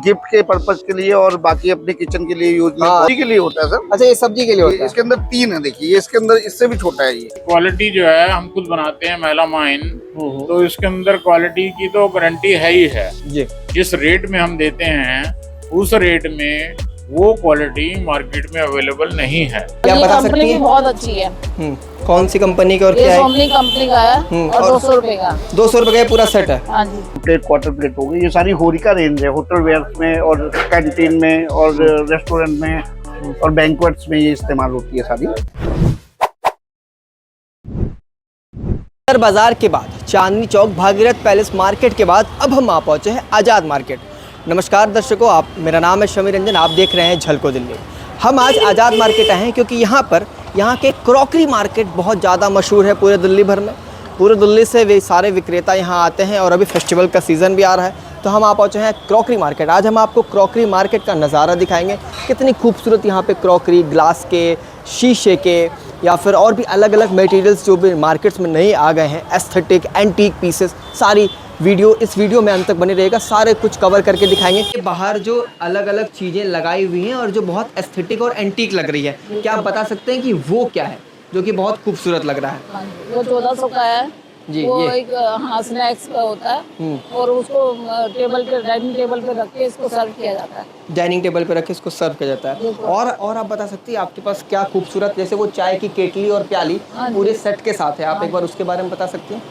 Gift के purpose के लिए और बाकी अपने किचन के लिए यूज के लिए होता है सर। अच्छा, ये सब्जी के लिए होता है। इसके अंदर 3 है, देखिए ये इसके अंदर इससे भी छोटा है। ये क्वालिटी जो है हम खुद बनाते हैं मेलामाइन, तो इसके अंदर क्वालिटी की तो गारंटी है ही है। जिस रेट में हम देते हैं उस रेट में वो क्वालिटी मार्केट में अवेलेबल नहीं है। क्या बता सकती हैं? बहुत अच्छी है। कौन सी कंपनी का और क्या है? सोमनी कंपनी का है और 200 रुपए का। 200 रुपए का पूरा सेट है। हाँ जी। प्लेट, क्वार्टर प्लेट हो गई, ये सारी होरिका रेंज है। होटल वेयर में और कैंटीन में और रेस्टोरेंट में और बैंक्वेट्स में ये इस्तेमाल होती है सारी। बाजार के बाद चांदनी चौक भागीरथ पैलेस मार्केट के बाद अब हम आ पहुंचे हैं आज़ाद मार्केट। नमस्कार दर्शकों, मेरा नाम है शमी रंजन, आप देख रहे हैं झलको दिल्ली। हम आज आज़ाद मार्केट आए हैं क्योंकि यहाँ के क्रॉकरी मार्केट बहुत ज़्यादा मशहूर है पूरे दिल्ली भर में। पूरे दिल्ली से वे सारे विक्रेता यहाँ आते हैं और अभी फेस्टिवल का सीज़न भी आ रहा है, तो हम आ पहुँचे हैं क्रॉकरी मार्केट। आज हम आपको क्रॉकरी मार्केट का नज़ारा दिखाएंगे, कितनी खूबसूरत यहाँ पे क्रॉकरी, ग्लास के, शीशे के या फिर और भी अलग अलग मटेरियल्स जो भी मार्केट्स में नए आ गए हैं, एस्थेटिक, एंटीक पीसेस, सारी वीडियो इस वीडियो में अंत तक बने रहेगा। सारे कुछ कवर करके दिखाएंगे। बाहर जो अलग अलग चीज़ें लगाई हुई हैं और जो बहुत एस्थेटिक और एंटीक लग रही है, क्या आप बता सकते हैं कि वो क्या है जो कि बहुत खूबसूरत लग रहा है? वो 1400 का है जी। वो ये एक स्नैक्स का होता है और उसको टेबल पे, डाइनिंग टेबल पे रख के इसको सर्व किया जाता है। डाइनिंग टेबल पे रख के इसको सर्व किया जाता है। और आप बता सकती हैं आपके पास क्या खूबसूरत, जैसे वो चाय की केटली और प्याली पूरे सेट के साथ है, आप एक बार उसके बारे में बता सकती हैं?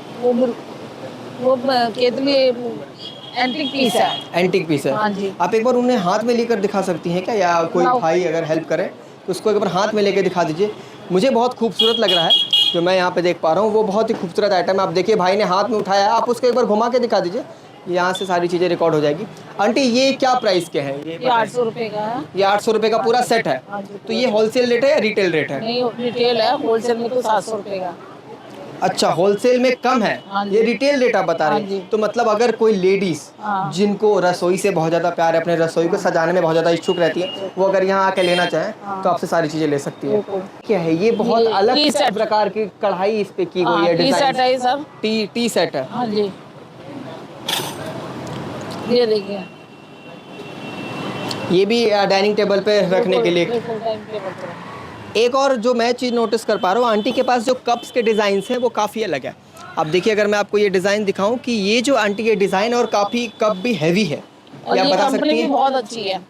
वो केतली एंटीक पीस है। एंटीक पीस है। हाँ जी। आप एक बार उन्हें हाथ में लेकर दिखा सकती हैं क्या, या कोई भाई अगर हेल्प करे तो उसको एक बार हाथ में लेकर दिखा दीजिए। मुझे बहुत खूबसूरत लग रहा है जो मैं यहाँ पे देख पा रहा हूँ, वो बहुत ही खूबसूरत आइटम है। आप देखिए भाई ने हाथ में उठाया है, आप उसको एक बार घुमा के दिखा दीजिए, यहाँ से सारी चीज़ें रिकॉर्ड हो जाएगी। आंटी ये क्या प्राइस के हैं? ये 800 रुपए का है। ये 800 रुपये का पूरा सेट है। तो ये होलसेल रेट है या रिटेल रेट है? नहीं, रिटेल है, होलसेल में तो 700 रुपए का। अच्छा, होलसेल में कम है। ये रिटेल रेट आप बता रहे हैं। तो मतलब अगर कोई लेडीज जिनको रसोई से बहुत ज़्यादा प्यार है, अपने रसोई को सजाने में बहुत ज़्यादा इच्छुक रहती है, वो अगर यहाँ आके लेना चाहें तो आपसे सारी चीज़ें ले सकती है। क्या है ये? बहुत अलग प्रकार की कढ़ाई इस पे की गई है, टी सेट है सर। टी सेट है। हाँ जी, ये देखिए, ये भी डाइनिंग टेबल पे रखने के लिए। डाइनिंग टेबल पे। एक और जो मैं चीज़ नोटिस कर पा रहा हूँ, आंटी के पास जो कप्स के डिज़ाइंस हैं वो काफ़ी अलग है। आप देखिए, अगर मैं आपको ये डिज़ाइन दिखाऊं कि ये जो आंटी के डिज़ाइन और काफ़ी कप भी हैवी है, क्या आप बता सकती हैं? बहुत अच्छी है।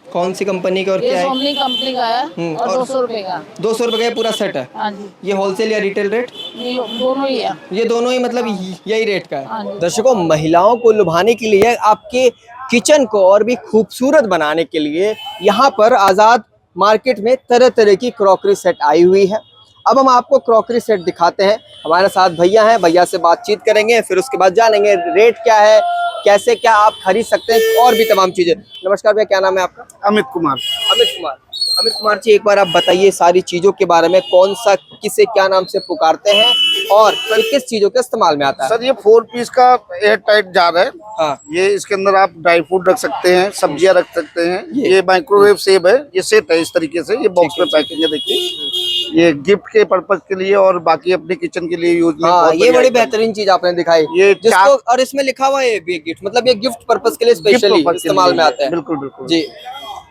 कौन सी कंपनी का और क्या है? सोमनी कंपनी का है और 200 रुपए का। 200 रुपये का पूरा सेट है। हाँ जी। ये होलसेल या रिटेल रेट? दोनों ही है। ये दोनों ही मतलब यही रेट का है। दर्शकों, महिलाओं को लुभाने के लिए, आपके किचन को और भी खूबसूरत बनाने के लिए यहाँ पर आज़ाद मार्केट में तरह तरह की क्रॉकरी सेट आई हुई है। अब हम आपको क्रॉकरी सेट दिखाते हैं। हमारे साथ भैया हैं, भैया से बातचीत करेंगे, फिर उसके बाद जानेंगे रेट क्या है, कैसे क्या आप खरीद सकते हैं और भी तमाम चीज़ें। नमस्कार भैया, क्या नाम है आपका? अमित कुमार। अमित कुमार जी, एक बार आप बताइए सारी चीज़ों के बारे में, कौन सा किसे क्या नाम से पुकारते हैं और किस चीज़ों के इस्तेमाल में आता है? सर ये 4 पीस का एयर टाइट जार है। हाँ। ये इसके अंदर आप ड्राई फ्रूट रख सकते हैं, सब्जियां रख सकते हैं। ये माइक्रोवेव सेव है, ये सेट है इस तरीके से। ये बॉक्स में पैकिंग है, देखिए ये गिफ्ट के पर्पज के लिए और बाकी अपने किचन के लिए यूज में। हाँ, ये बड़ी बेहतरीन चीज आपने दिखाई, ये जिसको, और इसमें लिखा हुआ है ये गिफ्ट, मतलब ये गिफ्ट पर्पज के लिए स्पेशली इस्तेमाल में आता है। बिल्कुल बिल्कुल जी।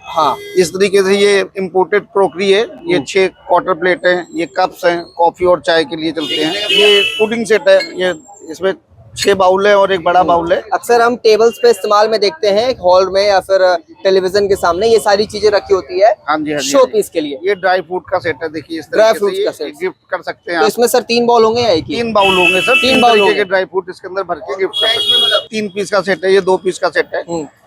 हाँ, इस तरीके से ये इम्पोर्टेड क्रॉकरी है। ये 6 क्वार्टर प्लेट है, ये कप्स हैं, कॉफी और चाय के लिए चलते हैं। ये पुडिंग सेट है, ये इसमें 6 बाउल है और एक बड़ा बाउल है। अक्सर हम टेबल्स पे इस्तेमाल में देखते हैं, हॉल में या फिर टेलीविजन के सामने ये सारी चीजें रखी होती है। हाँ जी, हाँ जी, शो पीस के लिए। ये ड्राई फ्रूट का सेट है, देखिए इस ड्राई तरीके फ्रूट से का सेट गिफ्ट कर सकते हैं। तो इसमें सर 3 बाउल होंगे या एक ही? 3 बाउल होंगे सर। 3 बाउल होंगे के ड्राई फ्रूट इसके अंदर भर के गिफ्ट कर सकते हैं। 3 पीस का सेट है, ये 2 पीस का सेट है।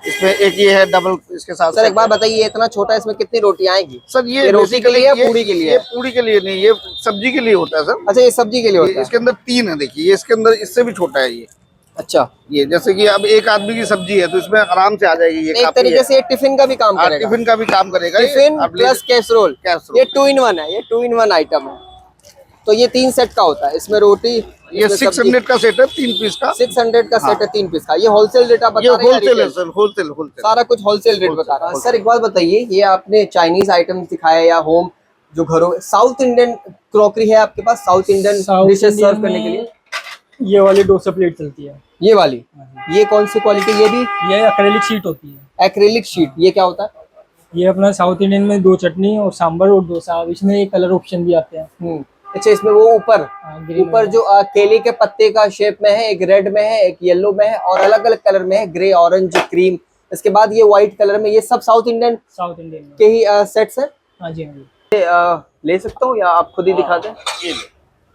इसमें एक ये है डबल, इसके साथ। सर एक बार बताइए, इतना छोटा, इसमें कितनी रोटियां आएंगी? सर ये रोटी के लिए, पूरी के लिए? ये पूरी के लिए नहीं, ये सब्जी के लिए होता है सर। अच्छा, ये सब्जी के लिए होता है। इसके अंदर 3 है, देखिए ये इसके अंदर इससे भी छोटा है ये। अच्छा, ये जैसे कि अब एक आदमी की सब्जी है तो इसमें आराम से आ जाएगी। ये एक तरीके से ये टिफिन का भी काम करेगा। टिफिन का भी काम करेगा। टिफिन प्लस कैसरोल, ये 2 in 1 है, ये 2 in 1 आइटम है। तो ये 3 सेट का होता है, इसमें रोटी, ये 600 का सेट है, 3 पीस का। 600 का सेट है, 3 पीस का। ये होलसेल रेट आप बता रहे हैं? होलसेल है सर, होलसेल सारा कुछ होलसेल रेट बता रहा है। सर एक बात बताइए, ये आपने चाइनीज आइटम दिखाया या होम जो घरों, साउथ इंडियन क्रॉकरी है आपके पास? साउथ इंडियन डिशेस सर्व करने के लिए ये वाली डोसा प्लेट चलती है। ये वाली, ये कौन सी क्वालिटी? ये भी ये एक्रेलिक शीट होती है। एक्रेलिक शीट, ये क्या होता है? ये अपना साउथ इंडियन में 2 चटनी और सांभर और डोसा, इसमें एक कलर ऑप्शन भी आते हैं। अच्छा, इसमें वो ऊपर ग्रीन ऊपर जो केले के पत्ते का शेप में है, एक रेड में है, एक येलो में है और अलग अलग कलर में है, ग्रे, ऑरेंज, क्रीम। इसके बाद ये व्हाइट कलर में, ये सब साउथ इंडियन के ही सेट्स हैं। हाँ जी, हाँ जी। ले सकता हूँ या आप खुद ही दिखा दें?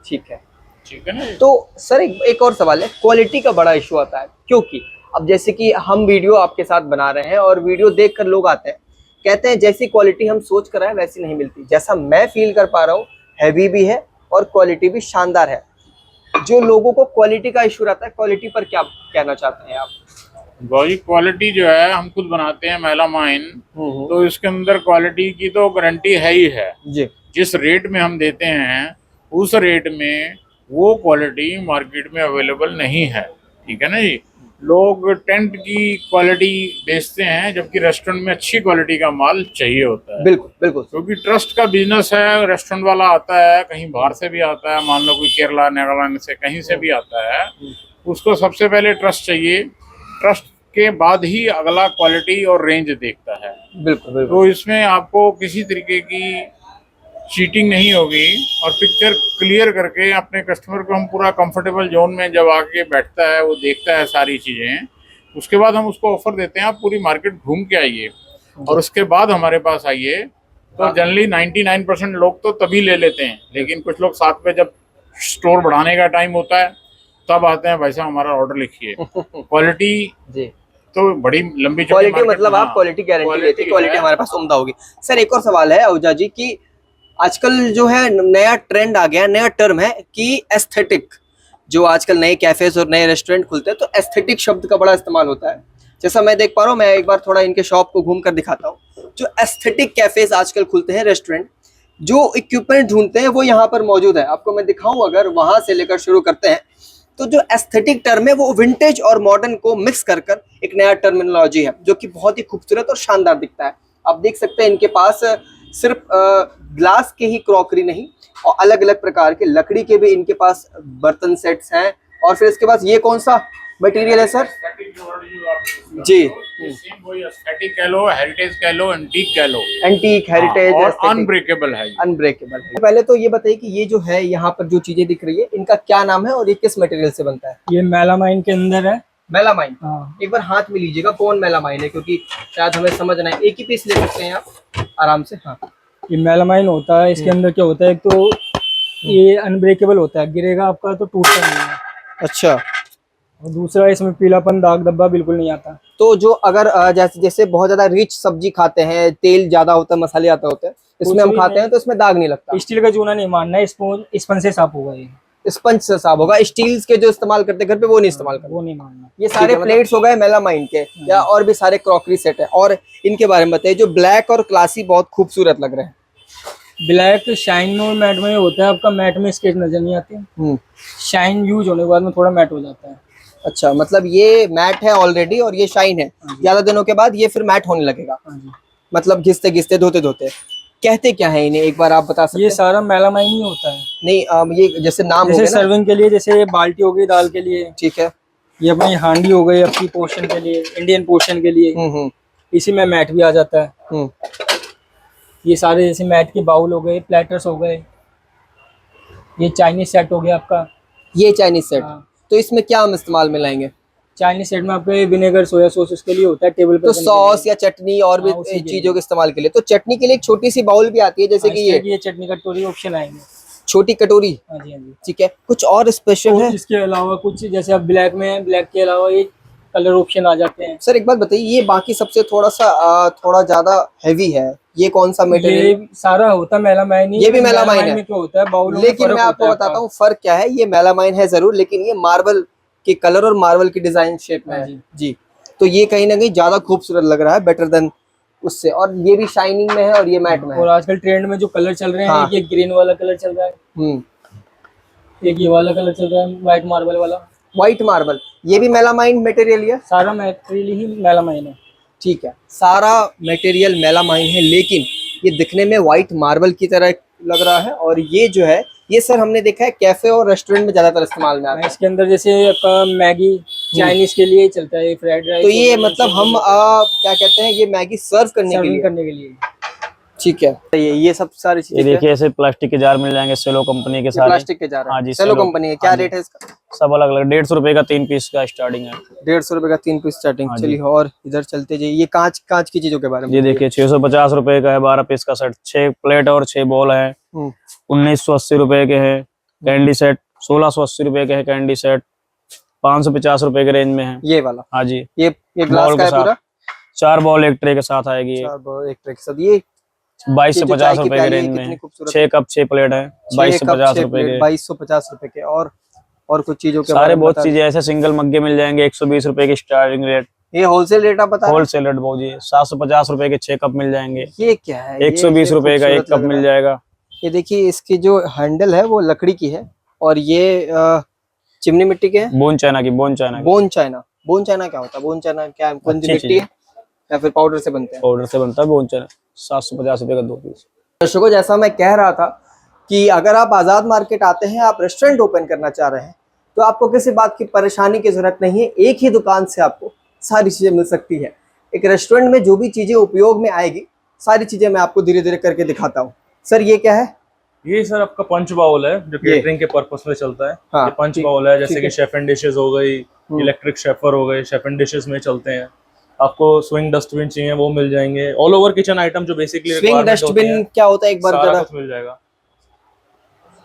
ठीक है, ठीक है ना। तो सर एक और सवाल है, क्वालिटी का बड़ा इशू आता है, क्योंकि अब जैसे कि हम वीडियो आपके साथ बना रहे हैं और वीडियो देखकर लोग आते हैं, कहते हैं जैसी क्वालिटी हम सोच कर रहे हैं वैसी नहीं मिलती। जैसा मैं फील कर पा रहा हूँ, हैवी भी है और क्वालिटी भी शानदार है। जो लोगों को क्वालिटी का इशू रहता है, क्वालिटी पर क्या कहना चाहते हैं आप? भाई क्वालिटी जो है हम खुद बनाते हैं मेलामाइन, तो इसके अंदर क्वालिटी की तो गारंटी है ही है जी। जिस रेट में हम देते हैं उस रेट में वो क्वालिटी मार्केट में अवेलेबल नहीं है। ठीक है ना जी। लोग टेंट की क्वालिटी बेचते हैं जबकि रेस्टोरेंट में अच्छी क्वालिटी का माल चाहिए होता है। बिल्कुल बिल्कुल, क्योंकि ट्रस्ट का बिजनेस है। रेस्टोरेंट वाला आता है, कहीं बाहर से भी आता है, मान लो कोई केरला नागालैंड से कहीं से भी आता है, उसको सबसे पहले ट्रस्ट चाहिए। ट्रस्ट के बाद ही अगला क्वालिटी और रेंज देखता है। बिल्कुल बिल्कुल। तो इसमें आपको किसी तरीके की चीटिंग नहीं होगी और पिक्चर क्लियर करके अपने कस्टमर को हम पूरा कंफर्टेबल जोन में जब आके बैठता है, वो देखता है सारी चीज़ें, उसके बाद हम उसको ऑफर देते हैं आप पूरी मार्केट घूम के आइए और उसके बाद हमारे पास आइए। तो जनरली 99% लोग तो तभी ले लेते हैं, लेकिन कुछ लोग साथ में जब स्टोर बढ़ाने का टाइम होता है तब आते हैं, भाई साहब हमारा ऑर्डर लिखिए। क्वालिटी जी तो बड़ी लंबी क्वालिटी, मतलब आप क्वालिटी गारंटी लेते हैं, क्वालिटी हमारे पास उम्दा होगी। सर एक और सवाल है अहुजा जी की आजकल जो है नया ट्रेंड आ गया, नया टर्म है कि एस्थेटिक। जो आजकल नए कैफेज और नए रेस्टोरेंट खुलते हैं तो एस्थेटिक शब्द का बड़ा इस्तेमाल होता है। जैसा मैं देख पा रहा हूँ, मैं एक बार थोड़ा इनके शॉप को घूम कर दिखाता हूँ। जो एस्थेटिक कैफेज आजकल खुलते हैं, रेस्टोरेंट, जो इक्विपमेंट ढूंढते हैं वो यहाँ पर मौजूद है। आपको मैं दिखाऊं, अगर वहां से लेकर शुरू करते हैं तो जो एस्थेटिक टर्म है वो विंटेज और मॉडर्न को मिक्स कर एक नया टर्मिनोलॉजी है जो कि बहुत ही खूबसूरत और शानदार दिखता है। आप देख सकते हैं इनके पास सिर्फ ग्लास के ही क्रॉकरी नहीं और अलग अलग प्रकार के लकड़ी के भी इनके पास बर्तन सेट्स हैं। और फिर इसके पास ये कौन सा मटेरियल है सर? जी, एस्थेटिक कह लो, हेरिटेज कह लो, एंटीक कह लो। एंटीक, हेरिटेज और अनब्रेकेबल है। अनब्रेकेबल है। पहले तो ये बताइए कि ये जो है यहाँ पर जो चीजें दिख रही है इनका क्या नाम है और ये किस मटेरियल से बनता है? ये मेलामाइन के अंदर है। मेलामाइन? हाँ। एक बार हाथ में लीजिएगा, कौन मेलामाइन है, क्योंकि शायद हमें समझना है। एक ही पीस ले सकते हैं आप आराम से। हाँ, ये मेलामाइन होता है। इसके अंदर क्या होता है, एक तो ये अनब्रेकेबल होता है, गिरेगा आपका तो टूटता नहीं है। अच्छा। और दूसरा, इसमें पीलापन, दाग धब्बा बिल्कुल नहीं आता। तो जो अगर जैसे बहुत ज्यादा रिच सब्जी खाते हैं, तेल ज्यादा होता है, मसाले ज्यादा होते हैं, इसमें हम खाते हैं तो इसमें दाग नहीं लगता। स्टील का चूना नहीं मारना है, स्पंज से साफ होगा। ये स्पंज से साफ होगा। स्टील के जो इस्तेमाल करते हैं घर पे वो नहीं इस्तेमाल करना, वो नहीं मारना। ये सारे प्लेट्स हो गए मेलामाइन के, या और भी सारे क्रॉकरी सेट है। और इनके बारे में बताइए, जो ब्लैक और क्लासी बहुत खूबसूरत लग रहे हैं। ब्लैक शाइन और मैट में होता है आपका, मैट में स्केच नजर नहीं आती। शाइन यूज होने के बाद में थोड़ा मैट हो जाता है। अच्छा, मतलब ये मैट है ऑलरेडी और ये शाइन है, ज्यादा दिनों के बाद ये फिर मैट होने लगेगा। मतलब घिसते घिसते धोते धोते। कहते क्या है इन्हें, एक बार आप बता सकते हैं? ये सारा मेलामाइन ही होता है। नहीं, ये जैसे नाम जैसे सर्विंग के लिए, जैसे ये बाल्टी हो गई दाल के लिए, ठीक है, ये अपनी हांडी हो गई अपनी पोर्शन के लिए, इंडियन पोर्शन के लिए, इसी में मैट भी आ जाता है। ये सारे जैसे मैट के बाउल हो गए, प्लेटर्स हो गए, ये चाइनीज सेट हो गया आपका। ये चाइनीज सेट। तो इसमें क्या हम इस्तेमाल में लाएंगे? चाइनीज सेट में आपके विनेगर, सोया सॉस उसके लिए होता है, टेबल पे तो सॉस या चटनी और भी चीजों के इस्तेमाल के लिए। तो चटनी के लिए एक छोटी सी बाउल भी आती है, जैसे कि ये चटनी कटोरी ऑप्शन आएंगे, छोटी कटोरी। हाँ जी, हाँ जी। ठीक है, कुछ और स्पेशल है? इसके अलावा कुछ जैसे अब ब्लैक में, ब्लैक के अलावा ये कलर ऑप्शन आ जाते हैं। सर एक बात बताइए, ये बाकी सबसे थोड़ा ज्यादा हैवी है, ये कौन सा मटेरियल? ये सारा होता है मेलामाइन। ये भी मेलामाइन है। में क्या होता है बाउल, लेकिन मैं आपको बताता हूँ फर्क क्या है। ये मेलामाइन है जरूर, लेकिन ये मार्बल के कलर और मार्बल की डिजाइन शेप में है जी। तो ये कहीं ना कहीं ज्यादा खूबसूरत लग रहा है, बेटर देन उससे। और ये भी शाइनिंग में है और ये मैट में है। और आजकल ट्रेंड में जो कलर चल रहे हैं, हाँ। ये ग्रीन वाला कलर चल रहा है, एक ये वाला कलर चल रहा है, व्हाइट मार्बल वाला। व्हाइट मार्बल, ये भी मेलामाइन मटेरियल है? सारा मटेरियल ही मेलामाइन है। ठीक है, सारा मटेरियल मेलामाइन है, लेकिन ये दिखने में व्हाइट मार्बल की तरह लग रहा है। और ये जो है ये सर हमने देखा है कैफे और रेस्टोरेंट में ज्यादातर इस्तेमाल में आता है। इसके अंदर जैसे आपका मैगी चाइनीज के लिए चलता है, फ्राइड राइस। तो ये मतलब हम क्या कहते हैं, ये मैगी सर्व करने के लिए। ठीक है, ये सब सारी ये चीजें देखिए ऐसे प्लास्टिक के जार मिल जाएंगे सेलो कंपनी के सारे। प्लास्टिक के जार। हाँ जी, सेलो कंपनी है। क्या हाँ जी। रेट है इसका? सब अलग अलग, 150 रुपए का 3 पीस का स्टार्टिंग है। 150 रुपए का 3 पीस स्टार्टिंग। हाँ जी। चलिए और इधर चलते जाइए। ये कांच की चीजों के बारे में। ये देखिए 650 रुपए का है 12 पीस का सेट। 6 प्लेट और 6 बॉल है। 1980 रुपए के है। कैंडी सेट 1680 रुपए के है। कैंडी सेट 550 रुपए के रेंज में है। ये वाला? हाँ जी। ये ग्लास बॉल का के है पूरा? 4 बॉल एक ट्रे के साथ आएगी। 4 बॉल एक ट्रे के साथ। ये 22 से 50 रुपए के रेंज में। 6 कप 6 प्लेट है 22 से 50 रुपए के। 2250 रुपए के। और कुछ चीजों के सारे बहुत चीजें ऐसे सिंगल मग्गे मिल जाएंगे 120 रुपए की स्टार्टिंग रेट। ये होलसेल रेट आप बता रहे हैं? होलसेल रेट बहुत जी। 750 रुपए के 6 कप मिल जाएंगे। ये क्या है? 120 रुपए का 1 कप मिल जाएगा। ये देखिए इसकी जो हैंडल है वो लकड़ी की है और ये चिमनी मिट्टी के है। बोन चाइना की। बोन चाइना क्या होता है? बोन चाइना क्या कौन सी मिट्टी है या फिर पाउडर से बनते हैं? पाउडर से बनता है बोन चाइना। 750 रुपए का 2 पीस। दर्शकों, जैसा मैं कह रहा था कि अगर आप आजाद मार्केट आते हैं, आप रेस्टोरेंट ओपन करना चाह रहे हैं, तो आपको किसी बात की परेशानी की जरूरत नहीं है। एक ही दुकान से आपको सारी चीजें मिल सकती है। एक रेस्टोरेंट में जो भी चीजें उपयोग में आएगी, सारी चीजें मैं आपको धीरे धीरे करके दिखाता हूँ। सर ये क्या है? ये सर आपका पंच बाउल है जो केटरिंग के पर्पस में चलता है। हाँ, ये पंच बाउल है, जैसे ठीक कि शेफ एंड डिशेस हो गई, इलेक्ट्रिक शेफर हो गए, शेफ एंड डिशेस में चलते हैं। आपको स्विंग डस्टबिन चाहिए वो मिल जाएंगे। ऑल ओवर किचन आइटम जो बेसिकली स्विंग डस्टबिन क्या होता है? एक बार सारा जरा कुछ मिल जाएगा।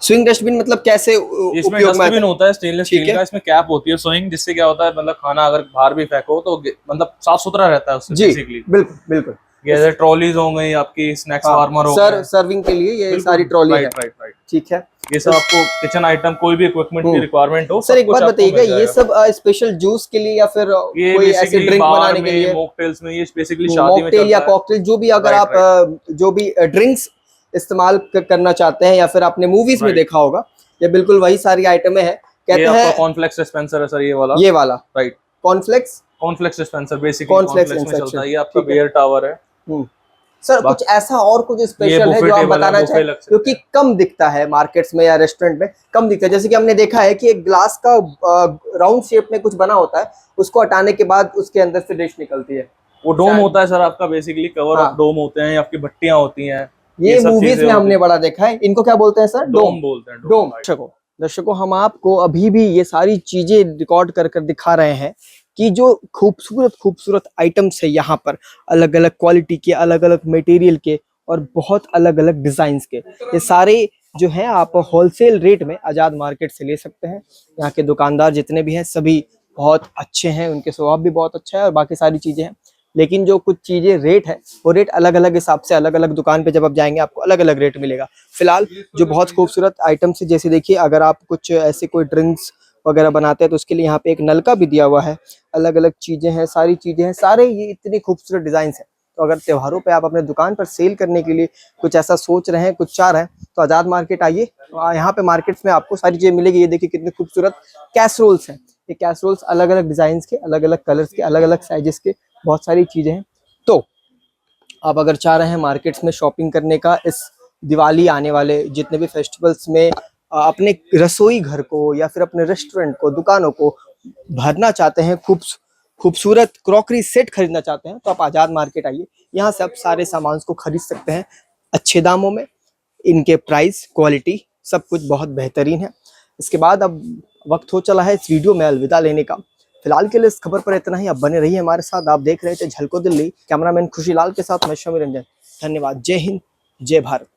स्विंग डस्टबिन मतलब कैसे इसमें उपयोग में आता डस्टबिन है? होता है स्टेनलेस स्टील का। इसमें कैप होती है स्विंग, जिससे क्या होता है मतलब खाना अगर बाहर भी फेंको तो मतलब साफ सुथरा रहता है उससे जी बेसिकली। बिल्कुल। जैसे ट्रॉलीज हो गई आपकी, स्नैक्स वार्मर हो गए, सर्विंग के लिए ये सारी ट्रॉली है। राइट। ठीक है। ये सब आपको किचन आइटम कोई भी इक्विपमेंट की रिक्वायरमेंट हो। सर एक बात बताइएगा, ये सब स्पेशल जूस के लिए या फिर कोई ऐसे ड्रिंक बनाने के लिए? मॉकटेल्स में, ये बेसिकली शादी में मॉकटेल या कॉकटेल जो भी, अगर आप जो भी ड्रिंक्स इस्तेमाल करना चाहते हैं या फिर आपने मूवीज में देखा होगा, ये बिल्कुल वही सारी आइटमें हैं। कहते हैं कॉर्नफ्लेक्स डिस्पेंसर है सर ये वाला। Right. Cornflakes dispenser basically cornflakes में चलता है। ये आपका बियर टावर है। सर कुछ ऐसा और कुछ स्पेशल है जो आप बताना चाहें, क्योंकि कम दिखता है मार्केट्स में या रेस्टोरेंट में कम दिखता है। जैसे कि हमने देखा है कि एक ग्लास का राउंड शेप में कुछ बना होता है, उसको हटाने के बाद उसके अंदर से डिश निकलती है। वो डोम होता है सर आपका, बेसिकली कवर ऑफ डोम होते हैं, आपकी भट्टियां होती हैं। ये मूवीज में हमने बड़ा देखा है। इनको क्या बोलते हैं सर? डोम बोलते हैं। डोम। दर्शकों, हम आपको अभी भी ये सारी चीजें रिकॉर्ड कर दिखा रहे हैं कि जो खूबसूरत आइटम्स है यहाँ पर, अलग अलग क्वालिटी के, अलग अलग मटेरियल के और बहुत अलग अलग डिजाइन के, ये सारे जो हैं आप होलसेल रेट में आजाद मार्केट से ले सकते हैं। यहाँ के दुकानदार जितने भी हैं सभी बहुत अच्छे हैं, उनके स्वभाव भी बहुत अच्छा है और बाकी सारी चीजें हैं। लेकिन जो कुछ चीजें रेट है वो रेट अलग अलग हिसाब से, अलग अलग दुकान पे जब आप जाएंगे आपको अलग अलग रेट मिलेगा। फिलहाल जो बहुत खूबसूरत आइटम्स है, जैसे देखिए अगर आप कुछ ऐसे कोई ड्रिंक्स वगैरह बनाते हैं तो उसके लिए यहाँ पे एक नलका भी दिया हुआ है। अलग अलग चीजें हैं, सारी चीजें हैं, सारे ये इतनी खूबसूरत डिजाइन है। तो अगर त्योहारों पे आप अपने दुकान पर सेल करने के लिए कुछ ऐसा सोच रहे हैं, कुछ चाह रहे हैं, तो आजाद मार्केट आइए। यहाँ पे मार्केट्स में आपको सारी चीजें मिलेगी। ये देखिए कितने खूबसूरत कैसरोल्स हैं। ये कैसरोल्स अलग अलग डिजाइन के, अलग अलग कलर्स के, अलग अलग साइजेस के, बहुत सारी चीजें हैं। तो आप अगर चाह रहे हैं मार्केट्स में शॉपिंग करने का, इस दिवाली आने वाले जितने भी फेस्टिवल्स में अपने रसोई घर को या फिर अपने रेस्टोरेंट को, दुकानों को भरना चाहते हैं, खूबसूरत क्रॉकरी सेट खरीदना चाहते हैं, तो आप आजाद मार्केट आइए। यहाँ से आप सारे सामान को खरीद सकते हैं अच्छे दामों में। इनके प्राइस, क्वालिटी सब कुछ बहुत बेहतरीन है। इसके बाद अब वक्त हो चला है इस वीडियो में अलविदा लेने का। फिलहाल के लिए इस खबर पर इतना ही। आप बने रहिए हमारे साथ। आप देख रहे थे झलको दिल्ली। कैमरामैन खुशीलाल के साथ मैं शमी रंजन। धन्यवाद। जय हिंद, जय भारत।